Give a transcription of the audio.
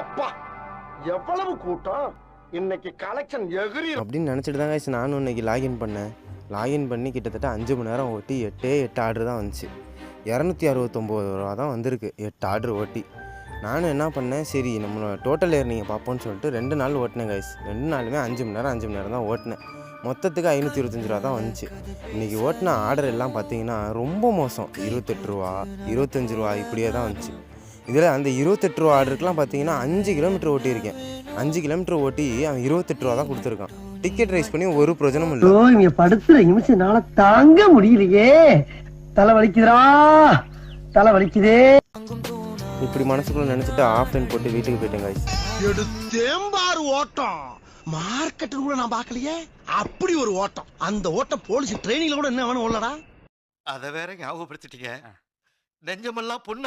அப்பா எவ்வளவு கூட்டம் இன்னைக்கு கலெக்ஷன் எகிரி அப்படின்னு நினச்சிட்டு தான் guys நானும் இன்னைக்கு லாகின் பண்ணேன். லாகின் பண்ணி கிட்டத்தட்ட 5 மணி நேரம் ஓட்டி 8 ஆர்டர் தான் வந்துச்சு. 269 ரூபா தான் வந்திருக்கு 8 ஆர்டர் ஓட்டி. நானும் என்ன பண்ணேன், சரி நம்மளோட டோட்டல் ஏர்னிங்கை பார்ப்போம்னு சொல்லிட்டு 2 நாள் ஓட்டினேன் guys. 2 நாளுமே 5 மணி நேரம் தான் ஓட்டினேன். மொத்தத்துக்கு 525 ரூபா தான் வந்துச்சு. இன்றைக்கி ஓட்டின ஆர்டர் எல்லாம் பார்த்தீங்கன்னா ரொம்ப மோசம். 28 ரூபா 25 ரூபா இப்படியே தான் வந்துச்சு. இதில் அந்த 28 ரூபா ஆர்டருக்குலாம் பார்த்தீங்கன்னா 5 கிலோமீட்டர் ஓட்டியிருக்கேன். 5 கிலோமீட்டர் ஓட்டி அவன் 28 ரூபா தான் கொடுத்துருக்கான். டிக்கெட் ரைஸ் பண்ணி ஒரு பிரயோஜனமும் இல்லை. இங்க படுத்துற நிமிஷம்னால தாங்க முடியலையே, தலை வலிக்குதுடா, தலை வலிக்குதே. இப்படி மனசுக்குள்ள நினச்சிட்டு ஆஃப்லைன் போட்டு வீட்டுக்கு போயிட்டேன் guys. எடுத்தேம்பாரு ஓட்டம் மார்க்கெட் கூட நான் பார்க்கலையே. அப்படி ஒரு ஓட்டம். அந்த ஓட்டம் போலீஸ் ட்ரைனிங்ல கூட என்ன வேணும் ஓடலடா. அத வேற ஞாபகப்படுத்திட்டீங்க. நெஞ்சமெல்லாம் பொண்ணு